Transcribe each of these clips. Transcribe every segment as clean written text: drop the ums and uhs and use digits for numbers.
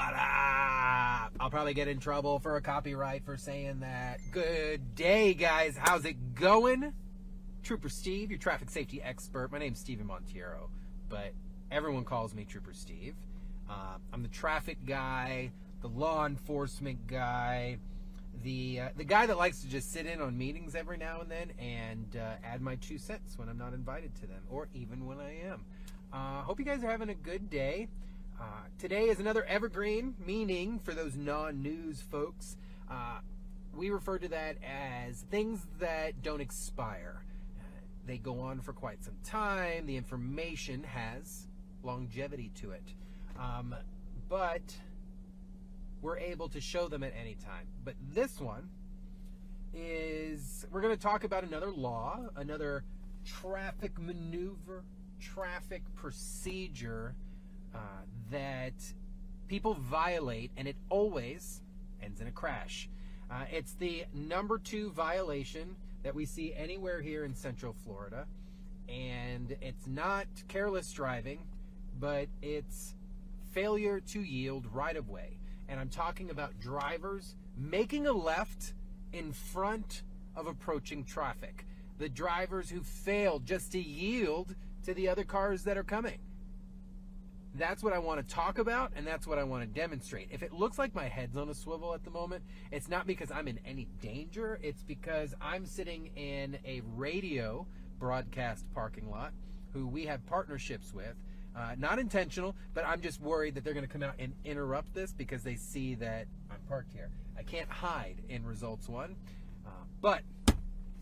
What up? I'll probably get in trouble for a copyright for saying that. Good day, guys. How's it going? Trooper Steve, your traffic safety expert. My name's Steven Montiero, but everyone calls me Trooper Steve. I'm the traffic guy, the law enforcement guy, the guy that likes to just sit in on meetings every now and then and add my 2 cents when I'm not invited to them, or even when I am. Hope you guys are having a good day. Today is another evergreen, meaning for those non-news folks, we refer to that as things that don't expire. They go on for quite some time. The information has longevity to it. But we're able to show them at any time. But this one is, we're going to talk about another law, another traffic maneuver, traffic procedure that people violate, and it always ends in a crash. It's the number 2 violation that we see anywhere here in Central Florida, and it's not careless driving, but it's failure to yield right-of-way. And I'm talking about drivers making a left in front of approaching traffic. The drivers who failed just to yield to the other cars that are coming. That's what I want to talk about, and that's what I want to demonstrate. If it looks like my head's on a swivel at the moment, it's not because I'm in any danger. It's because I'm sitting in a radio broadcast parking lot who we have partnerships with. Not intentional, but I'm just worried that they're going to come out and interrupt this because they see that I'm parked here. I can't hide in Results 1. But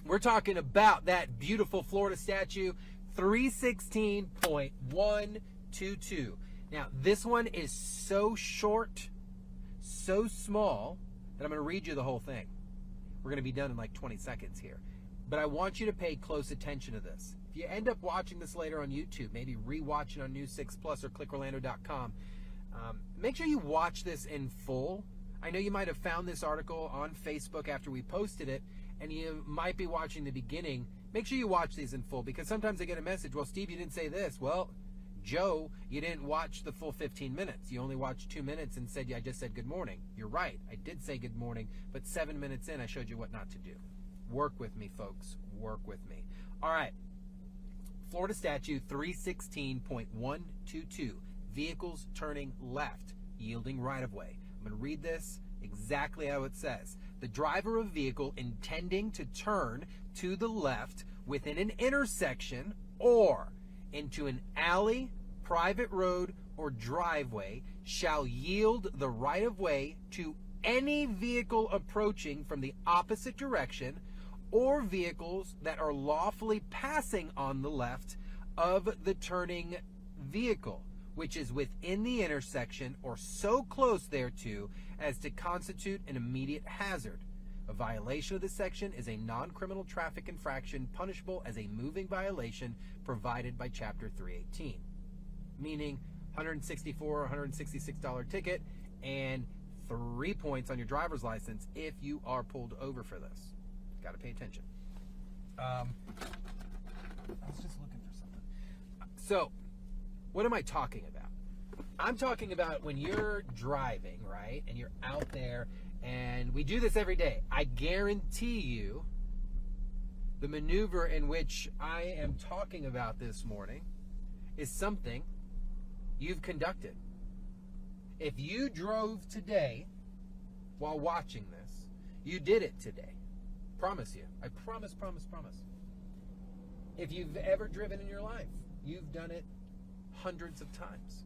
we're talking about that beautiful Florida statute, 316.122. Now, this one is so short, so small, that I'm going to read you the whole thing. We're going to be done in like 20 seconds here. But I want you to pay close attention to this. If you end up watching this later on YouTube, maybe re-watch it on News 6 Plus or clickorlando.com, make sure you watch this in full. I know you might have found this article on Facebook after we posted it, and you might be watching the beginning. Make sure you watch these in full, because sometimes I get a message, well, Steve, you didn't say this. Well, Joe, you didn't watch the full 15 minutes. You only watched 2 minutes and said, yeah, I just said good morning. You're right. I did say good morning, but 7 minutes in, I showed you what not to do. Work with me, folks. Work with me. All right. Florida Statute 316.122. Vehicles turning left, yielding right-of-way. I'm going to read this exactly how it says. The driver of a vehicle intending to turn to the left within an intersection or into an alley, private road, or driveway shall yield the right-of-way to any vehicle approaching from the opposite direction or vehicles that are lawfully passing on the left of the turning vehicle, which is within the intersection or so close thereto as to constitute an immediate hazard. A violation of this section is a non-criminal traffic infraction punishable as a moving violation provided by Chapter 318, meaning $164 or $166 ticket and 3 points on your driver's license if you are pulled over for this. Got to pay attention. I was just looking for something. So, what am I talking about? I'm talking about when you're driving, right, and you're out there, and we do this every day. I guarantee you the maneuver in which I am talking about this morning is something you've conducted. If you drove today while watching this, you did it today. Promise you. I promise. If you've ever driven in your life, you've done it hundreds of times.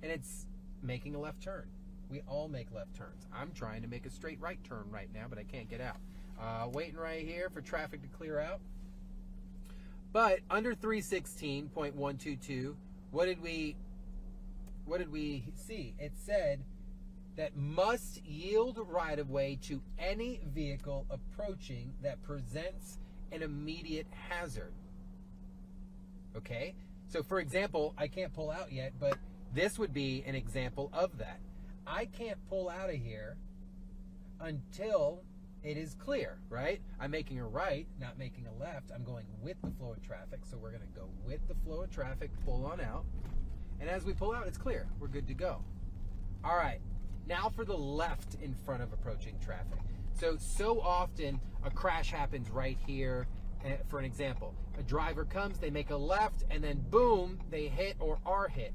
And it's making a left turn. We all make left turns. I'm trying to make a straight right turn right now, but I can't get out. Waiting right here for traffic to clear out. But under 316.122, what did we see? It said that must yield right-of-way to any vehicle approaching that presents an immediate hazard. Okay? So, for example, I can't pull out yet, but this would be an example of that. I can't pull out of here until it is clear, right? I'm making a right, not making a left. I'm going with the flow of traffic, so we're going to go with the flow of traffic, pull on out. And as we pull out, it's clear. We're good to go. All right, now for the left in front of approaching traffic. So often a crash happens right here. For an example, a driver comes, they make a left, and then boom, they hit or are hit.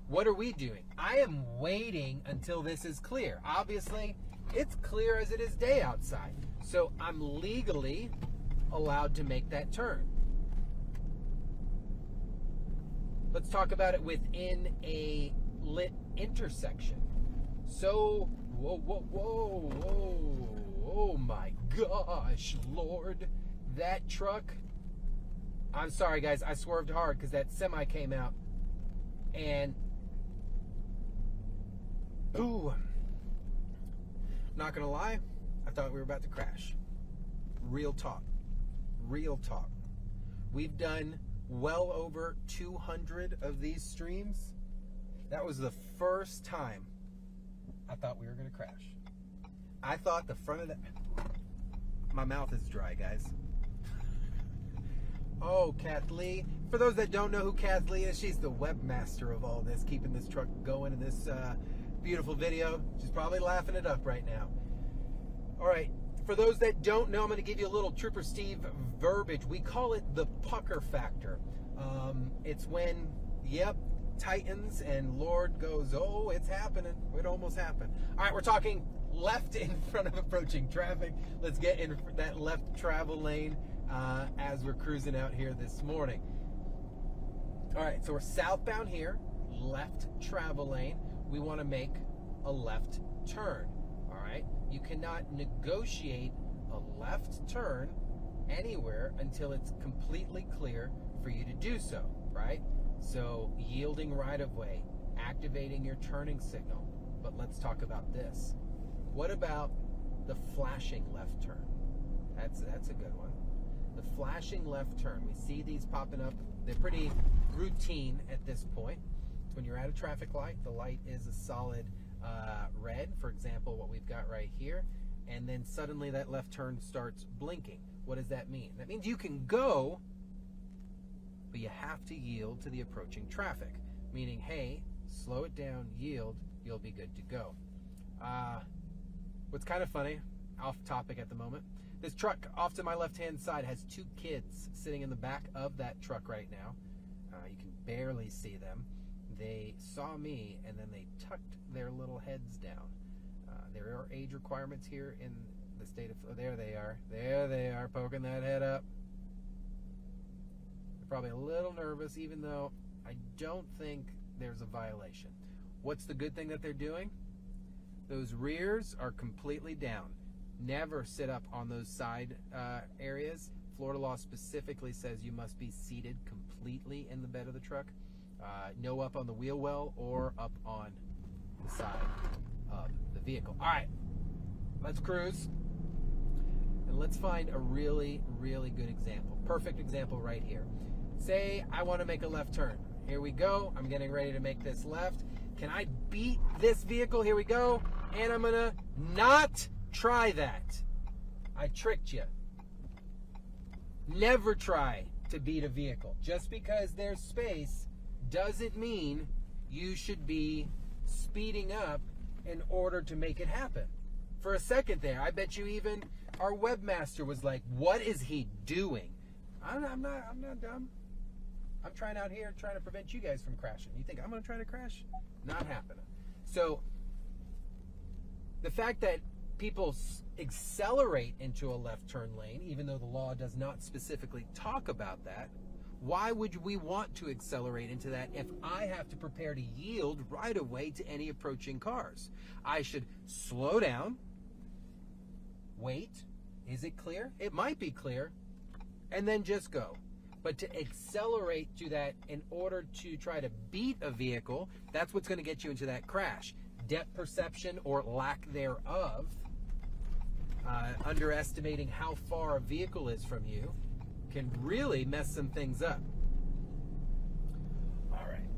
What are we doing? I am waiting until this is clear. Obviously, it's clear as it is day outside. So I'm legally allowed to make that turn. Let's talk about it within a lit intersection. So, oh my gosh, Lord. That truck, I'm sorry guys, I swerved hard because that semi came out and, ooh, not gonna lie, I thought we were about to crash. Real talk. We've done well over 200 of these streams. That was the first time I thought we were gonna crash. I thought the front of the, my mouth is dry, guys. Oh, Kathleen. For those that don't know who Kathleen is, she's the webmaster of all this, keeping this truck going in this beautiful video. She's probably laughing it up right now. All right, for those that don't know, I'm going to give you a little Trooper Steve verbiage. We call it the pucker factor. It's when, yep, tightens and Lord goes, oh, it's happening. It almost happened. All right, we're talking left in front of approaching traffic. Let's get in that left travel lane as we're cruising out here this morning. All right, so we're southbound here, left travel lane. We want to make a left turn. All right, you cannot negotiate a left turn anywhere until it's completely clear for you to do so, right? So yielding right of way, activating your turning signal. But let's talk about this. What about the flashing left turn? That's a good one. The flashing left turn. We see these popping up. They're pretty routine at this point. When you're at a traffic light, the light is a solid red, for example, what we've got right here, and then suddenly that left turn starts blinking. What does that mean? That means you can go, but you have to yield to the approaching traffic, meaning, hey, slow it down, yield, you'll be good to go. What's kind of funny, off topic at the moment, this truck off to my left-hand side has two kids sitting in the back of that truck right now. You can barely see them. They saw me and then they tucked their little heads down. There are age requirements here in the state of, oh, there they are poking that head up. They're probably a little nervous, even though I don't think there's a violation. What's the good thing that they're doing? Those rears are completely down. Never sit up on those side areas. Florida law specifically says you must be seated completely in the bed of the truck. No up on the wheel well or up on the side of the vehicle. All right, let's cruise. And let's find a really, really good example. Perfect example right here. Say I want to make a left turn. Here we go. I'm getting ready to make this left. Can I beat this vehicle? Here we go. And I'm going to not try that. I tricked you. Never try to beat a vehicle. Just because there's space doesn't mean you should be speeding up in order to make it happen. For a second there, I bet you even our webmaster was like, what is he doing? I'm not dumb. I'm trying out here trying to prevent you guys from crashing. You think I'm going to try to crash? Not happening. So the fact that people accelerate into a left turn lane, even though the law does not specifically talk about that, why would we want to accelerate into that if I have to prepare to yield right away to any approaching cars? I should slow down, wait, is it clear? It might be clear, and then just go. But to accelerate to that in order to try to beat a vehicle, that's what's going to get you into that crash. Depth perception or lack thereof, underestimating how far a vehicle is from you, can really mess some things up. All right.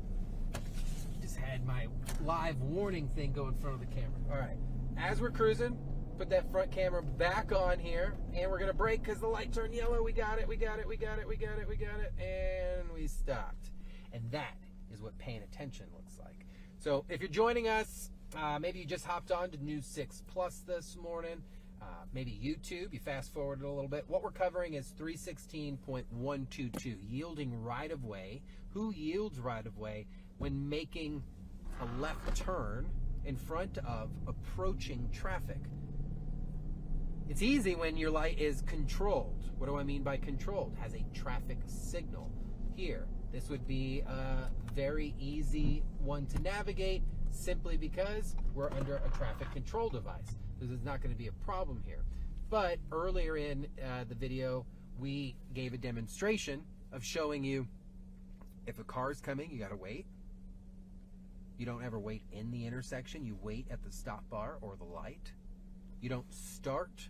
Just had my live warning thing go in front of the camera. All right. As we're cruising, put that front camera back on here, and we're going to brake because the light turned yellow. We got it. And we stopped. And that is what paying attention looks like. So if you're joining us, Maybe you just hopped on to News 6 Plus this morning. Maybe YouTube, you fast forward a little bit. What we're covering is 316.122, yielding right-of-way. Who yields right-of-way when making a left turn in front of approaching traffic? It's easy when your light is controlled. What do I mean by controlled? Has a traffic signal here. This would be a very easy one to navigate simply because we're under a traffic control device. This is not going to be a problem here. But earlier in the video, we gave a demonstration of showing you if a car is coming, you got to wait. You don't ever wait in the intersection. You wait at the stop bar or the light. You don't start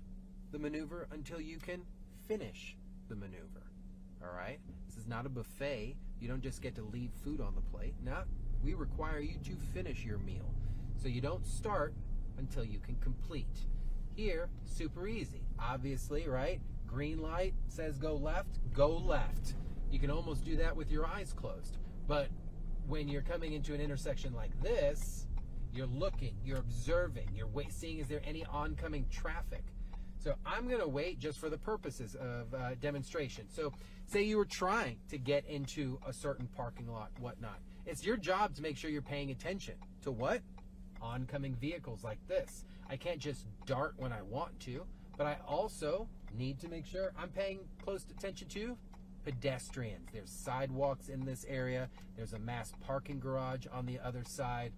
the maneuver until you can finish the maneuver. All right? This is not a buffet. You don't just get to leave food on the plate. No, we require you to finish your meal. So you don't start until you can complete. Here, super easy. Obviously, right? Green light says go left, go left. You can almost do that with your eyes closed. But when you're coming into an intersection like this, you're looking, you're observing, you're seeing is there any oncoming traffic. So I'm going to wait just for the purposes of demonstration. So say you were trying to get into a certain parking lot, whatnot. It's your job to make sure you're paying attention to what? Oncoming vehicles like this. I can't just dart when I want to, but I also need to make sure I'm paying close attention to pedestrians. There's sidewalks in this area. There's a mass parking garage on the other side.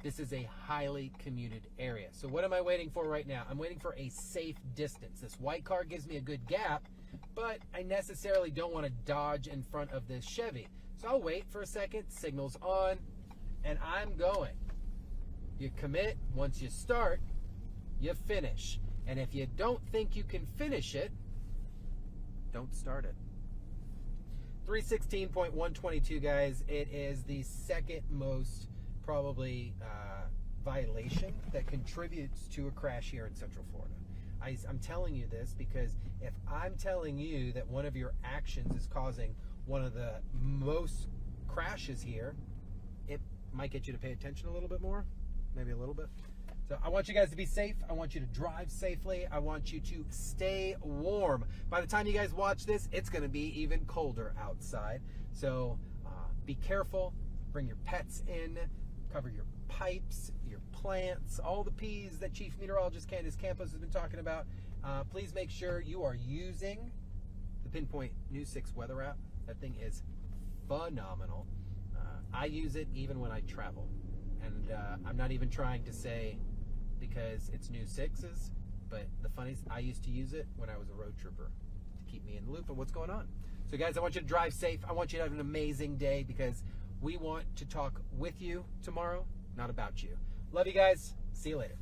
This is a highly commuted area. So what am I waiting for right now? I'm waiting for a safe distance. This white car gives me a good gap, but I necessarily don't want to dodge in front of this Chevy. So I'll wait for a second, signal's on, and I'm going. You commit, once you start, you finish. And if you don't think you can finish it, don't start it. 316.122, guys, it is the second most probably violation that contributes to a crash here in Central Florida. I'm telling you this because if I'm telling you that one of your actions is causing one of the most crashes here, it might get you to pay attention a little bit more, maybe a little bit. So I want you guys to be safe. I want you to drive safely. I want you to stay warm. By the time you guys watch this, it's going to be even colder outside. So be careful. Bring your pets in. Cover your pipes, your plants, all the P's that Chief Meteorologist Candace Campos has been talking about. Please make sure you are using the Pinpoint News 6 weather app. That thing is phenomenal. I use it even when I travel. And I'm not even trying to say because it's News 6's, but the funniest, I used to use it when I was a road trooper to keep me in the loop of what's going on. So guys, I want you to drive safe. I want you to have an amazing day because we want to talk with you tomorrow, not about you. Love you guys. See you later.